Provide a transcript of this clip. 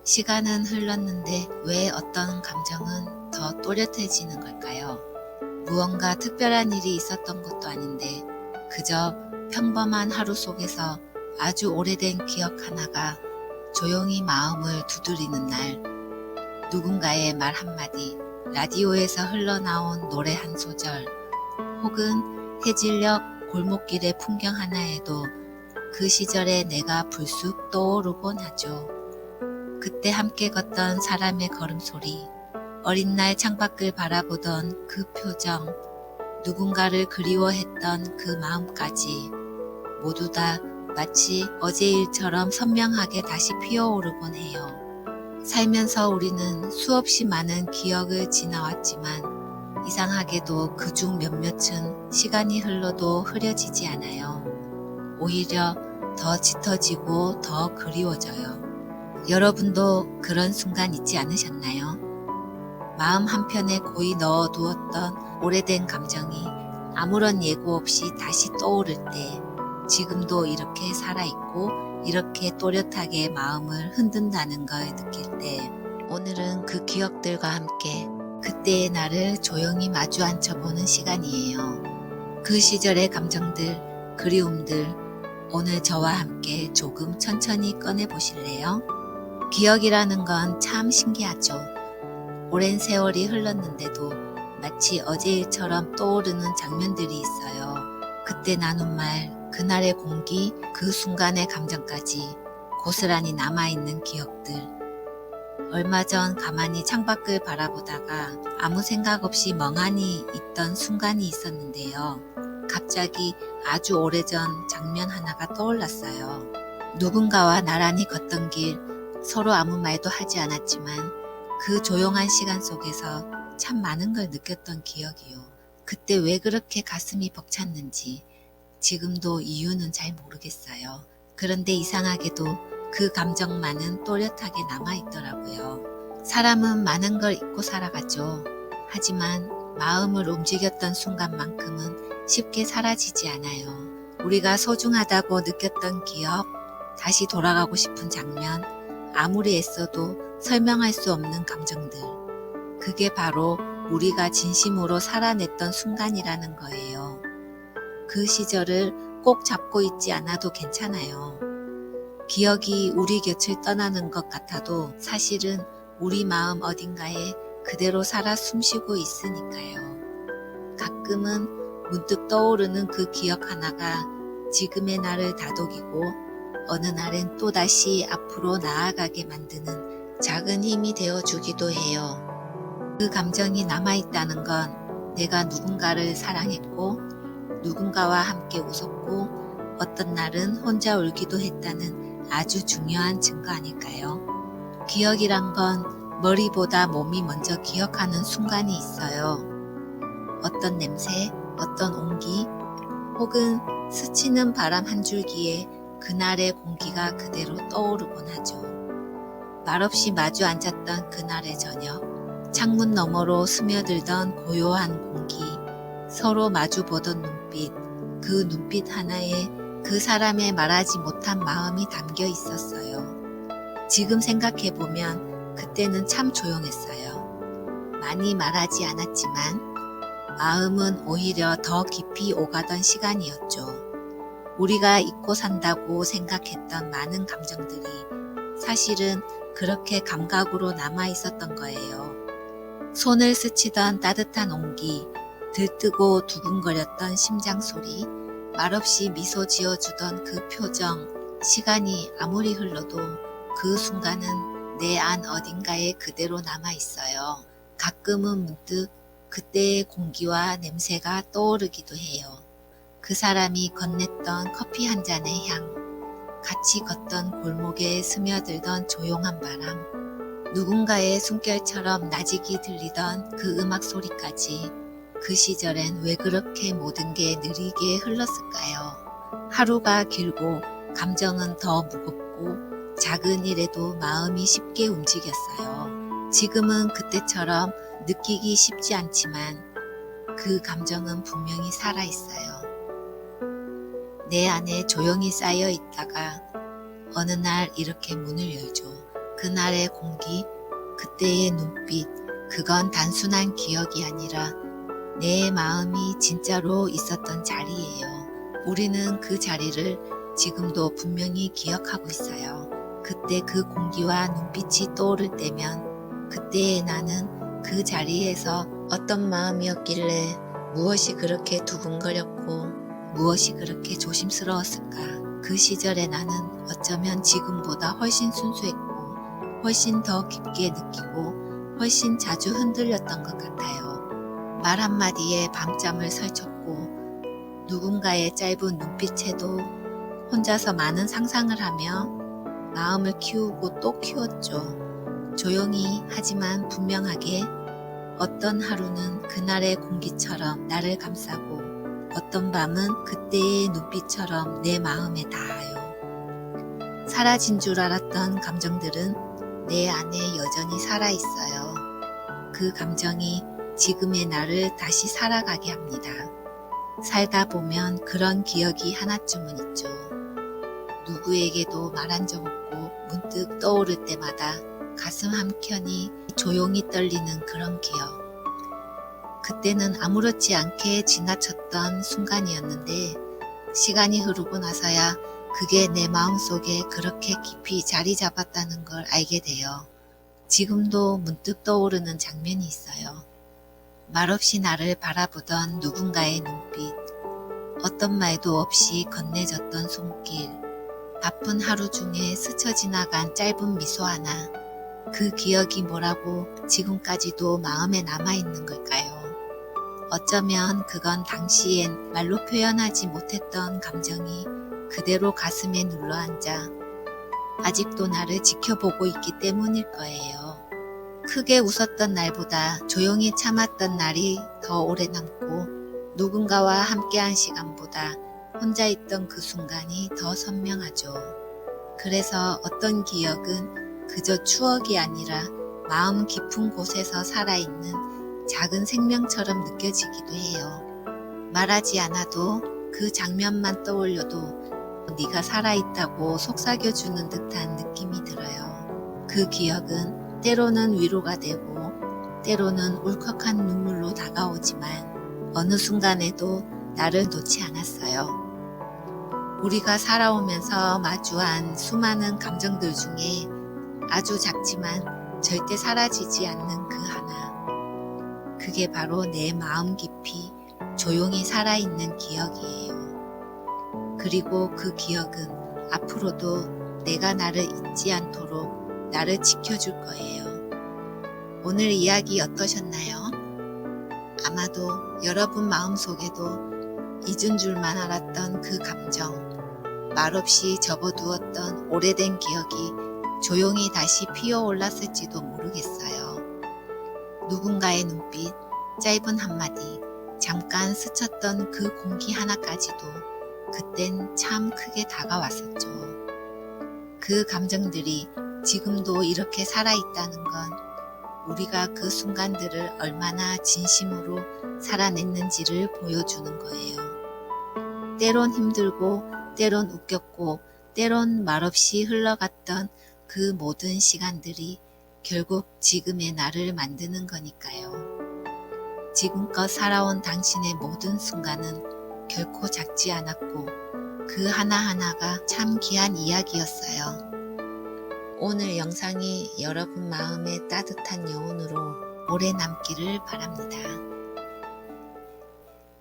시간은 흘렀는데 왜 어떤 감정은 더 또렷해지는 걸까요? 무언가 특별한 일이 있었던 것도 아닌데 그저 평범한 하루 속에서 아주 오래된 기억 하나가 조용히 마음을 두드리는 날, 누군가의 말 한마디, 라디오에서 흘러나온 노래 한 소절, 혹은 해질녘 골목길의 풍경 하나에도 그 시절의 내가 불쑥 떠오르곤 하죠. 그때 함께 걷던 사람의 걸음소리, 어린 날 창밖을 바라보던 그 표정, 누군가를 그리워했던 그 마음까지 모두 다 마치 어제 일처럼 선명하게 다시 피어오르곤 해요. 살면서 우리는 수없이 많은 기억을 지나왔지만 이상하게도 그중 몇몇은 시간이 흘러도 흐려지지 않아요. 오히려 더 짙어지고 더 그리워져요. 여러분도 그런 순간 있지 않으셨나요? 마음 한편에 고이 넣어두었던 오래된 감정이 아무런 예고 없이 다시 떠오를 때 지금도 이렇게 살아있고 이렇게 또렷하게 마음을 흔든다는 걸 느낄 때 오늘은 그 기억들과 함께 그때의 나를 조용히 마주 앉혀보는 시간이에요. 그 시절의 감정들, 그리움들 오늘 저와 함께 조금 천천히 꺼내보실래요? 기억이라는 건 참 신기하죠. 오랜 세월이 흘렀는데도 마치 어제 일처럼 떠오르는 장면들이 있어요. 그때 나눈 말, 그날의 공기, 그 순간의 감정까지 고스란히 남아있는 기억들. 얼마 전 가만히 창밖을 바라보다가 아무 생각 없이 멍하니 있던 순간이 있었는데요. 갑자기 아주 오래전 장면 하나가 떠올랐어요. 누군가와 나란히 걷던 길, 서로 아무 말도 하지 않았지만 그 조용한 시간 속에서 참 많은 걸 느꼈던 기억이요. 그때 왜 그렇게 가슴이 벅찼는지 지금도 이유는 잘 모르겠어요. 그런데 이상하게도 그 감정만은 또렷하게 남아있더라고요. 사람은 많은 걸 잊고 살아가죠. 하지만 마음을 움직였던 순간만큼은 쉽게 사라지지 않아요. 우리가 소중하다고 느꼈던 기억, 다시 돌아가고 싶은 장면, 아무리 애써도 설명할 수 없는 감정들. 그게 바로 우리가 진심으로 살아냈던 순간이라는 거예요. 그 시절을 꼭 잡고 있지 않아도 괜찮아요. 기억이 우리 곁을 떠나는 것 같아도 사실은 우리 마음 어딘가에 그대로 살아 숨쉬고 있으니까요. 가끔은 문득 떠오르는 그 기억 하나가 지금의 나를 다독이고 어느 날엔 또다시 앞으로 나아가게 만드는 작은 힘이 되어주기도 해요. 그 감정이 남아있다는 건 내가 누군가를 사랑했고 누군가와 함께 웃었고 어떤 날은 혼자 울기도 했다는 아주 중요한 증거 아닐까요? 기억이란 건 머리보다 몸이 먼저 기억하는 순간이 있어요. 어떤 냄새, 어떤 온기, 혹은 스치는 바람 한 줄기에 그날의 공기가 그대로 떠오르곤 하죠. 말없이 마주 앉았던 그날의 저녁, 창문 너머로 스며들던 고요한 공기, 서로 마주보던 눈빛, 그 눈빛 하나에 그 사람의 말하지 못한 마음이 담겨 있었어요. 지금 생각해보면 그때는 참 조용했어요. 많이 말하지 않았지만 마음은 오히려 더 깊이 오가던 시간이었죠. 우리가 잊고 산다고 생각했던 많은 감정들이 사실은 그렇게 감각으로 남아 있었던 거예요. 손을 스치던 따뜻한 온기, 들뜨고 두근거렸던 심장 소리, 말없이 미소 지어주던 그 표정, 시간이 아무리 흘러도 그 순간은 내 안 어딘가에 그대로 남아 있어요. 가끔은 문득 그때의 공기와 냄새가 떠오르기도 해요. 그 사람이 건넸던 커피 한 잔의 향, 같이 걷던 골목에 스며들던 조용한 바람, 누군가의 숨결처럼 나직이 들리던 그 음악 소리까지 그 시절엔 왜 그렇게 모든 게 느리게 흘렀을까요? 하루가 길고 감정은 더 무겁고 작은 일에도 마음이 쉽게 움직였어요. 지금은 그때처럼 느끼기 쉽지 않지만 그 감정은 분명히 살아있어요. 내 안에 조용히 쌓여 있다가 어느 날 이렇게 문을 열죠. 그날의 공기, 그때의 눈빛, 그건 단순한 기억이 아니라 내 마음이 진짜로 있었던 자리예요. 우리는 그 자리를 지금도 분명히 기억하고 있어요. 그때 그 공기와 눈빛이 떠오를 때면 그때의 나는 그 자리에서 어떤 마음이었길래 무엇이 그렇게 두근거렸고 무엇이 그렇게 조심스러웠을까. 그 시절의 나는 어쩌면 지금보다 훨씬 순수했고 훨씬 더 깊게 느끼고 훨씬 자주 흔들렸던 것 같아요. 말 한마디에 밤잠을 설쳤고 누군가의 짧은 눈빛에도 혼자서 많은 상상을 하며 마음을 키우고 또 키웠죠. 조용히 하지만 분명하게. 어떤 하루는 그날의 공기처럼 나를 감싸고 어떤 밤은 그때의 눈빛처럼 내 마음에 닿아요. 사라진 줄 알았던 감정들은 내 안에 여전히 살아있어요. 그 감정이 지금의 나를 다시 살아가게 합니다. 살다 보면 그런 기억이 하나쯤은 있죠. 누구에게도 말한 적 없고 문득 떠오를 때마다 가슴 한켠이 조용히 떨리는 그런 기억. 그때는 아무렇지 않게 지나쳤던 순간이었는데 시간이 흐르고 나서야 그게 내 마음속에 그렇게 깊이 자리 잡았다는 걸 알게 돼요. 지금도 문득 떠오르는 장면이 있어요. 말없이 나를 바라보던 누군가의 눈빛, 어떤 말도 없이 건네줬던 손길, 바쁜 하루 중에 스쳐 지나간 짧은 미소 하나, 그 기억이 뭐라고 지금까지도 마음에 남아있는 걸까요? 어쩌면 그건 당시엔 말로 표현하지 못했던 감정이 그대로 가슴에 눌러앉아 아직도 나를 지켜보고 있기 때문일 거예요. 크게 웃었던 날보다 조용히 참았던 날이 더 오래 남고 누군가와 함께한 시간보다 혼자 있던 그 순간이 더 선명하죠. 그래서 어떤 기억은 그저 추억이 아니라 마음 깊은 곳에서 살아있는 작은 생명처럼 느껴지기도 해요. 말하지 않아도 그 장면만 떠올려도 네가 살아있다고 속삭여주는 듯한 느낌이 들어요. 그 기억은 때로는 위로가 되고 때로는 울컥한 눈물로 다가오지만 어느 순간에도 나를 놓지 않았어요. 우리가 살아오면서 마주한 수많은 감정들 중에 아주 작지만 절대 사라지지 않는 그 하나. 그게 바로 내 마음 깊이 조용히 살아있는 기억이에요. 그리고 그 기억은 앞으로도 내가 나를 잊지 않도록 나를 지켜줄 거예요. 오늘 이야기 어떠셨나요? 아마도 여러분 마음속에도 잊은 줄만 알았던 그 감정, 말없이 접어두었던 오래된 기억이 조용히 다시 피어올랐을지도 모르겠어요. 누군가의 눈빛, 짧은 한마디, 잠깐 스쳤던 그 공기 하나까지도 그땐 참 크게 다가왔었죠. 그 감정들이 지금도 이렇게 살아있다는 건 우리가 그 순간들을 얼마나 진심으로 살아냈는지를 보여주는 거예요. 때론 힘들고 때론 웃겼고 때론 말없이 흘러갔던 그 모든 시간들이 결국 지금의 나를 만드는 거니까요. 지금껏 살아온 당신의 모든 순간은 결코 작지 않았고 그 하나하나가 참 귀한 이야기였어요. 오늘 영상이 여러분 마음에 따뜻한 여운으로 오래 남기를 바랍니다.